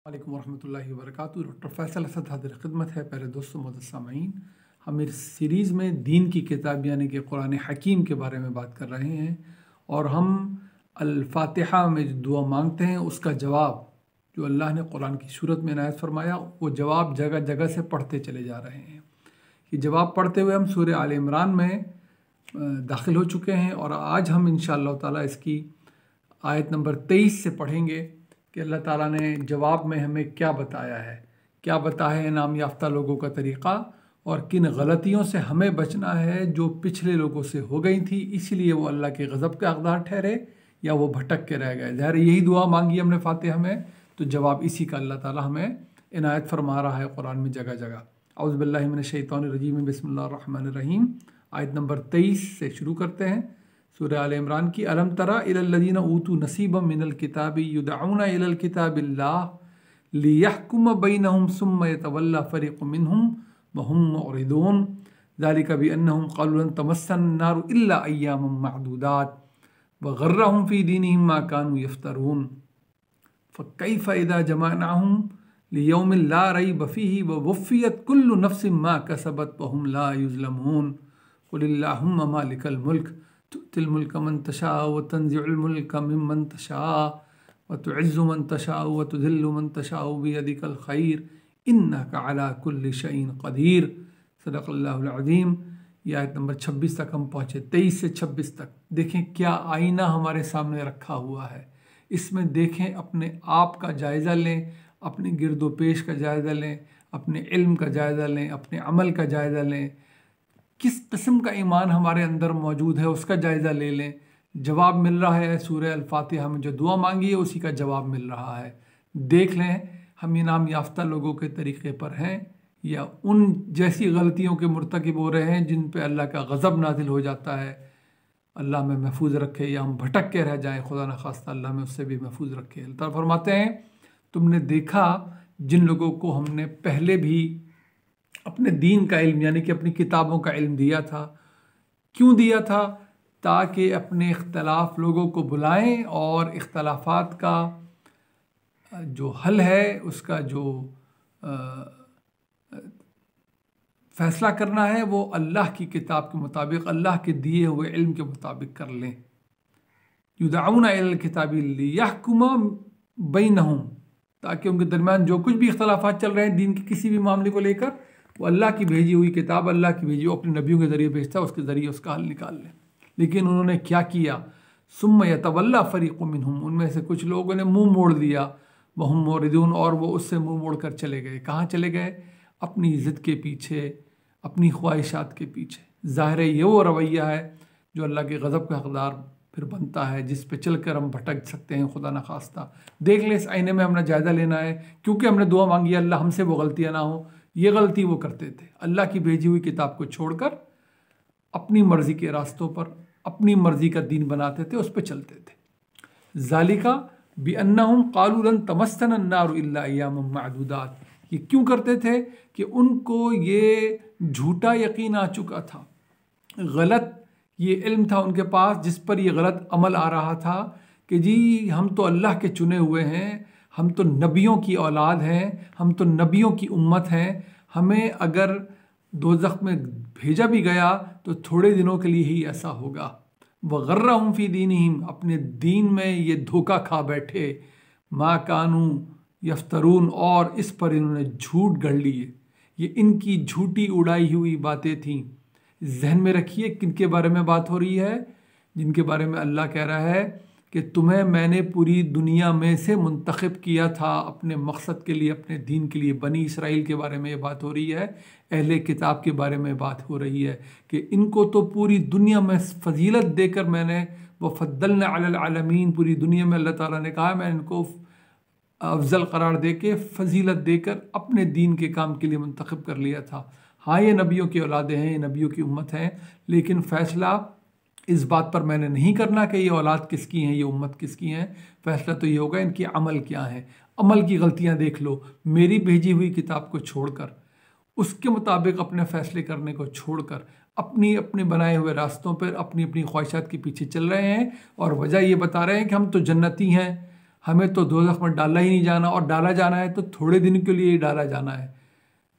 वालेकुम वरहमतुल्लाहि वबरकातुहू। डॉक्टर फैसल असद हाज़िर खिदमत है। प्यारे दोस्तों, मोअज़्ज़ज़ सामईन, हम इस सीरीज़ में दीन की किताब यानी कि कुरान हकीम के बारे में बात कर रहे हैं और हम अल-फातिहा में जो दुआ मांगते हैं उसका जवाब जो अल्लाह ने कुरान की सूरत में इनायत फरमाया वो जवाब जगह जगह से पढ़ते चले जा रहे हैं। ये जवाब पढ़ते हुए हम सूरह आल इमरान में दाखिल हो चुके हैं और आज हम इंशाअल्लाह ताला इसकी आयत नंबर 23 से पढ़ेंगे कि अल्लाह ताला ने जवाब में हमें क्या बताया है, क्या बताया है इनाम याफ्ता लोगों का तरीक़ा और किन गलतियों से हमें बचना है जो पिछले लोगों से हो गई थी, इसलिए वो अल्लाह के गज़ब के हक़दार ठहरे या वो भटक के रह गए। ज़ाहिर यही दुआ मांगी हमने फातिहा में, तो जवाब इसी का अल्लाह ताला हमें इनायत फरमा रहा है कुरान में जगह जगह। औज़ु बिल्लाहि मिनश शैतानिर रजीम, बिस्मिल्लाहिर रहमानिर रहीम। आयत नंबर 23 से शुरू करते हैं सूरह आल इमरान की। अलम तरा इलल लज़ीना ऊतू नसीबम मिनल किताबि युदऊना इलल किताबिल्लाह लियहकुम बैनहुम सुम्मा यतवल्ला फरीक़ुम मिनहुम व हुम मुअरिदून ज़ालिका बिअन्नहुम क़ालू लन तमस्सना नारु इल्ला अय्यामम मअदूदात व गर्रहुम फ़ी दीनिहिम मा कानू यफ्तरून फ़कैफ़ इज़ा जमअनाहुम लियौमिन ला रैब फ़ीहि व वुफ़्फ़ियत कुल्लु नफ्सिन मा कसबत व हुम ला युज़लमून क़ुलिल्लाहुम्मा मालिकल मुल्क तु'तिल मुल्क मन तशाअ व तंज़िउल मुल्क मिम्मन तशाअ व तु'इज़्ज़ु मन तशाअ व तुज़िल्लु मन तशाअ बियदिकल खैर इन्नका अला कुल्लि शैइन क़दीर। सदक़ल्लाहुल अज़ीम। ये आयत नंबर 26 तक हम पहुँचे। 23 से 26 तक देखें क्या आईना हमारे सामने रखा हुआ है। इसमें देखें, अपने आप का जायज़ा लें, अपने गिरदो पेश का जायज़ा लें, अपने इल्म का जायज़ा लें, अपने अमल का जायज़ा लें, किस किस्म का ईमान हमारे अंदर मौजूद है उसका जायज़ा ले लें। जवाब मिल रहा है सूरह अल-फातिहा में, जो दुआ मांगी है उसी का जवाब मिल रहा है। देख लें हम इनाम याफ्ता लोगों के तरीक़े पर हैं या उन जैसी गलतियों के मुर्तकिब हो रहे हैं जिन पे अल्लाह का गज़ब नाजिल हो जाता है। अल्लाह में महफूज रखे, या हम भटक के रह जाएँ, खुदा न खास्ता अल्लाह में उससे भी महफूज रखे। अल्लाह फरमाते हैं, तुमने देखा जिन लोगों को हमने पहले भी अपने दीन का इल्म यानी कि अपनी किताबों का इल्म दिया था। क्यों दिया था? ताकि अपने इख्तलाफ लोगों को बुलाएं और इख्तलाफात का जो हल है उसका जो फ़ैसला करना है वो अल्लाह की किताब के मुताबिक, अल्लाह के दिए हुए इल्म के मुताबिक कर लें। युदऊना इलल किताबि लियहकुम बैनहुम, ताकि उनके दरमियान जो कुछ भी इख्तलाफात चल रहे हैं दीन के किसी भी मामले को लेकर, वो अल्लाह की भेजी हुई किताब, अल्लाह की भेजी अपने नबियों के ज़रिए भेजता है, उसके ज़रिए उसका हल निकाल लें। लेकिन उन्होंने क्या किया? सुम्मा यतवल्ला फ़रीक़ुम मिनहुम, उनमें से कुछ लोगों ने मुँह मोड़ दिया, वहुम मुअरिदून, और वो उससे मुँह मोड़ कर चले गए। कहाँ चले गए? अपनी ज़िद के पीछे, अपनी ख्वाहिशात के पीछे। ज़ाहिर है ये वो रवैया है जो अल्लाह के गज़ब का हक़दार फिर बनता है, जिस पे चल कर हम भटक सकते हैं, खुदा न खास्ता। देख लें, इस आईने में हमने जायज़ा लेना है, क्योंकि हमने दुआ मांगी अल्लाह हमसे वो गलतियाँ ना हो। ये गलती वो करते थे, अल्लाह की भेजी हुई किताब को छोड़कर अपनी मर्ज़ी के रास्तों पर अपनी मर्ज़ी का दीन बनाते थे, उस पर चलते थे। ज़ालिका बिअन्नहुम क़ालू लन तमस्सना अन्नारु इल्ला अय्यामम मअदूदात। ये क्यों करते थे? कि उनको ये झूठा यकीन आ चुका था, गलत ये इल्म था उनके पास, जिस पर ये गलत अमल आ रहा था कि जी हम तो अल्लाह के चुने हुए हैं, हम तो नबियों की औलाद हैं, हम तो नबियों की उम्मत हैं, हमें अगर दोज़ख में भेजा भी गया तो थोड़े दिनों के लिए ही ऐसा होगा। वगर्रहुम फ़ी दीनिहिम, अपने दीन में ये धोखा खा बैठे, मा कानू यफ्तरून, और इस पर इन्होंने झूठ गढ़ लिए। ये इनकी झूठी उड़ाई हुई बातें थीं। जहन में रखिए किनके बारे में बात हो रही है? जिनके बारे में अल्लाह कह रहा है कि तुम्हें मैंने पूरी दुनिया में से मुंतखब किया था अपने मकसद के लिए, अपने दीन के लिए। बनी इसराइल के बारे में ये बात हो रही है, अहले किताब के बारे में बात हो रही है कि इनको तो पूरी दुनिया में फजीलत देकर मैंने वफ़द्दलना अलल आलमीन, पूरी दुनिया में अल्लाह ताला ने कहा मैं इनको अफजल करार दे के फजीलत देकर अपने दीन के काम के लिए मुंतखब कर लिया था। हाँ, ये नबियों की औलादें हैं, ये नबियों की उम्मत हैं, लेकिन फ़ैसला इस बात पर मैंने नहीं करना कि ये औलाद किसकी हैं, ये उम्मत किसकी हैं। फ़ैसला तो ये होगा इनकी अमल क्या है। अमल की गलतियाँ देख लो, मेरी भेजी हुई किताब को छोड़कर, उसके मुताबिक अपने फ़ैसले करने को छोड़कर अपनी अपने बनाए हुए रास्तों पर अपनी अपनी ख्वाहिशात के पीछे चल रहे हैं और वजह ये बता रहे हैं कि हम तो जन्नती हैं, हमें तो दोज़ख में डाला ही नहीं जाना, और डाला जाना है तो थोड़े दिन के लिए ही डाला जाना है।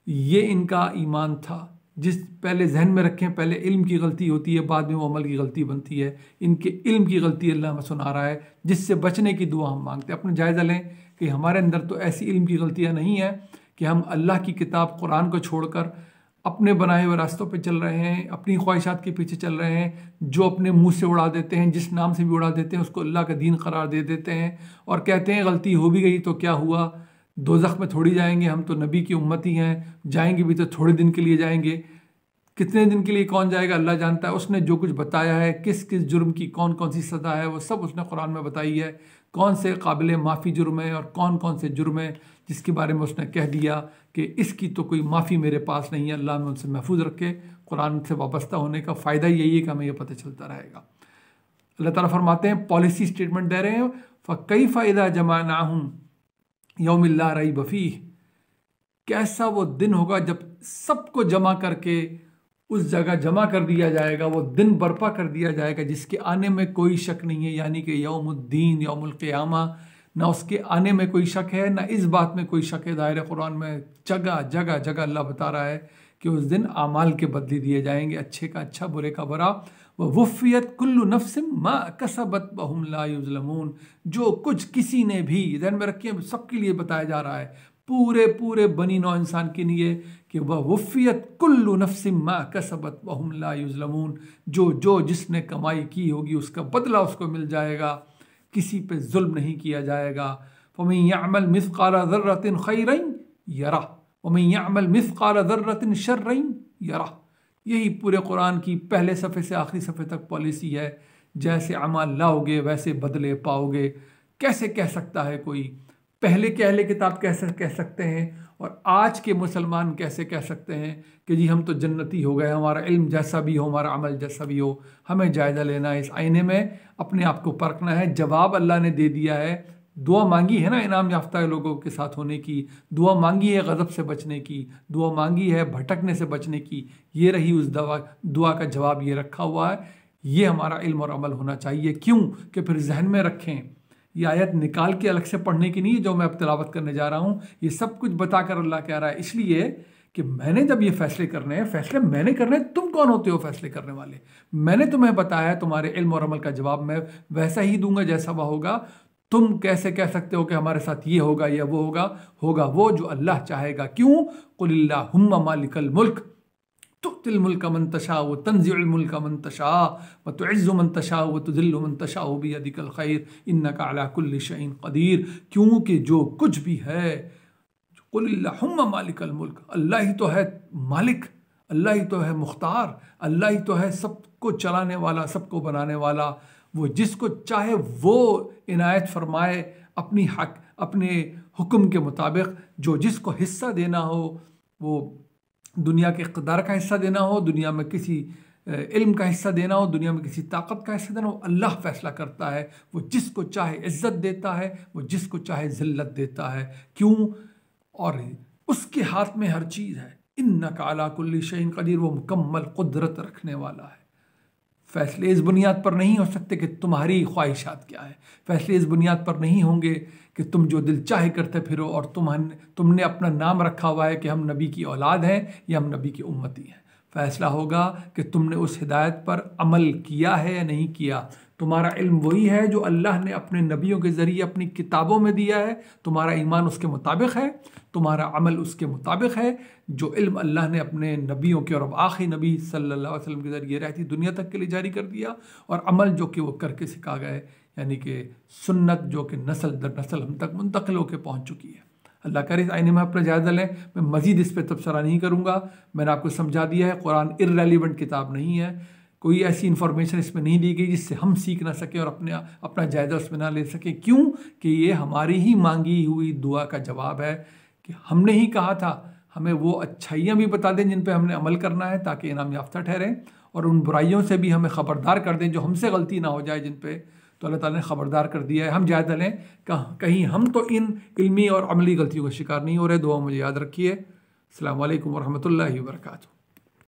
ये इनका ईमान था। जिस पहले जहन में रखें, पहले इल्म की गलती होती है, बाद में वो अमल की गलती बनती है। इनके इल्म की गलती अल्लाह हमें सुना रहा है, जिससे बचने की दुआ हम मांगते हैं। अपने जायज़ा लें कि हमारे अंदर तो ऐसी इल्म की गलतियाँ नहीं है कि हम अल्लाह की किताब कुरान को छोड़कर अपने बनाए हुए रास्तों पे चल रहे हैं, अपनी ख्वाहिशात के पीछे चल रहे हैं, जो अपने मुंह से उड़ा देते हैं, जिस नाम से भी उड़ा देते हैं उसको अल्लाह का दीन करार दे देते हैं, और कहते हैं गलती हो भी गई तो क्या हुआ, दोज़ख में थोड़ी जाएंगे, हम तो नबी की उम्मती हैं, जाएंगे भी तो थोड़े दिन के लिए जाएंगे। कितने दिन के लिए कौन जाएगा अल्लाह जानता है। उसने जो कुछ बताया है, किस किस जुर्म की कौन कौन सी सज़ा है, वो सब उसने कुरान में बताई है। कौन से काबिल माफ़ी जुर्म है और कौन कौन से जुर्म है जिसके बारे में उसने कह दिया कि इसकी तो कोई माफ़ी मेरे पास नहीं है। अल्लाह में उनसे महफूज रखे। कुरान से वाबस्ता होने का फ़ायदा यही है कि हमें यह पता चलता रहेगा। अल्लाह ताला फरमाते हैं, पॉलिसी स्टेटमेंट दे रहे हैं, फ़कैफ़ इज़ा जमानाहुम यौम ला रैब फ़ीह, कैसा वो दिन होगा जब सबको जमा करके उस जगह जमा कर दिया जाएगा, वो दिन बर्पा कर दिया जाएगा जिसके आने में कोई शक नहीं है, यानी कि यौमुद्दीन, यौमुल क़ियामा। ना उसके आने में कोई शक है, ना इस बात में कोई शक है। दायरे कुरान में जगह जगह जगह अल्लाह बता रहा है कि उस दिन आमाल के बदले दिए जाएंगे, अच्छे का अच्छा, बुरे का बुरा। वह वफ़ियत कुल्लु नफ्सिम मा कसबत वहुम ला युज़लमून, जो कुछ किसी ने भी, ध्यान में रखिए सबके लिए बताया जा रहा है, पूरे पूरे बनी नौ इंसान के लिए, कि वह वफ़ियत कुल्लु नफ्सिम मा कसबत वहुम ला युज़लमून, जो जिसने कमाई की होगी उसका बदला उसको मिल जाएगा, किसी पे जुल्म नहीं किया जाएगा। फमन यअमल मिस्क़ाला ज़र्रतिन खैरन यरा वमन यअमल मिस्क़ाला ज़र्रतिन शर्रन यरा। यही पूरे कुरान की पहले सफ़े से आखिरी सफ़े तक पॉलिसी है। जैसे अमाल लाओगे वैसे बदले पाओगे। कैसे कह सकता है कोई, पहले के अहले किताब कैसे कह सकते हैं और आज के मुसलमान कैसे कह सकते हैं कि जी हम तो जन्नती हो गए, हमारा इल्म जैसा भी हो, हमारा अमल जैसा भी हो। हमें जायज़ा लेना है, इस आईने में अपने आप को परखना है। जवाब अल्लाह ने दे दिया है। दुआ मांगी है ना इनाम याफ्ता लोगों के साथ होने की, दुआ मांगी है गज़ब से बचने की, दुआ मांगी है भटकने से बचने की। ये रही उस दुआ का जवाब, ये रखा हुआ है। ये हमारा इल्म और अमल होना चाहिए। क्यों कि फिर जहन में रखें, ये आयत निकाल के अलग से पढ़ने की नहीं है जो मैं अब तिलावत करने जा रहा हूँ। ये सब कुछ बताकर अल्लाह कह रहा है, इसलिए कि मैंने जब ये फैसले करने हैं, फैसले मैंने करने हैं, तुम कौन होते हो फैसले करने वाले। मैंने तुम्हें बताया है, तुम्हारे इल्म और अमल का जवाब मैं वैसा ही दूंगा जैसा वह होगा। तुम कैसे कह सकते हो कि हमारे साथ ये होगा या वो होगा? होगा वो जो अल्लाह चाहेगा। क्यों? कुलिल्लाहुम्मा मालिकल मुल्क तुतिल मुल्क मन तशा व तंज़िउल मुल्क मन तशा व तुइज़्ज़ु मन तशा व तुज़िल्लु मन तशा बियदिकल खैर इन्नका अला कुल्लि शैइन क़दीर। क्योंकि जो कुछ भी है, कुलिल्लाहुम्मा मालिकल मुल्क, अल्लाह ही तो है मालिक, अल्लाह ही तो है मुख्तार, अल्लाह ही तो है सबको चलाने वाला, सबको बनाने वाला। वो जिसको चाहे वो इनायत फरमाए अपनी हक, अपने हुक्म के मुताबिक। जो जिसको हिस्सा देना हो, वो दुनिया के इक़्तिदार का हिस्सा देना हो, दुनिया में किसी इल्म का हिस्सा देना हो, दुनिया में किसी ताकत का हिस्सा देना हो, अल्लाह फैसला करता है। वो जिसको चाहे इज़्ज़त देता है, वो जिसको चाहे ज़िल्लत देता है। क्यों? और उसके हाथ में हर चीज़ है। इन्नका अला कुल्लि शैइन क़दीर, वो मुकम्मल कुदरत रखने वाला है। फैसले इस बुनियाद पर नहीं हो सकते कि तुम्हारी ख्वाहिशात क्या है। फैसले इस बुनियाद पर नहीं होंगे कि तुम जो दिल चाहे करते फिरो और तुमने अपना नाम रखा हुआ है कि हम नबी की औलाद हैं या हम नबी की उम्मती हैं। फैसला होगा कि तुमने उस हिदायत पर अमल किया है या नहीं किया। तुम्हारा इल्म वही है जो अल्लाह ने अपने नबियों के ज़रिए अपनी किताबों में दिया है। तुम्हारा ईमान उसके मुताबिक है, तुम्हारा अमल उसके मुताबिक है। जो इल्म अल्लाह ने अपने नबियों के और अब आखिरी नबी सल्लल्लाहु अलैहि वसल्लम के ज़रिए रहती दुनिया तक के लिए जारी कर दिया, और अमल जो कि वो करके सिखा गए, यानी कि सुन्नत जो कि नस्ल दर नस्ल हम तक मुंतकिल होकर पहुँच चुकी है। अल्लाह करे इस आईने में अपना जायज़ा लें। मैं मज़ीद इस पर तबसरा नहीं करूँगा। मैंने आपको समझा दिया है, कुरान इर्रेलिवेंट किताब नहीं है। कोई ऐसी इन्फॉर्मेशन इसमें नहीं दी गई जिससे हम सीख ना सकें और अपना जायज़ा उसमें ना ले सकें। क्यों कि ये हमारी ही मांगी हुई दुआ का जवाब है कि हमने ही कहा था हमें वो अच्छाइयाँ भी बता दें जिन पे हमने अमल करना है ताकि इनाम याफ्ता ठहरें, और उन बुराइयों से भी हमें ख़बरदार कर दें जो हमसे गलती ना हो जाए जिन पे। तो अल्लाह ताला ने ख़बरदार कर दिया है। हम जायज़ा लें कहीं हम तो इन इल्मी और अमली गलतियों का शिकार नहीं हो रहे। दुआ मुझे याद रखिए। अस्सलामु अलैकुम वरहमतुल्लाहि वबरकातुहू।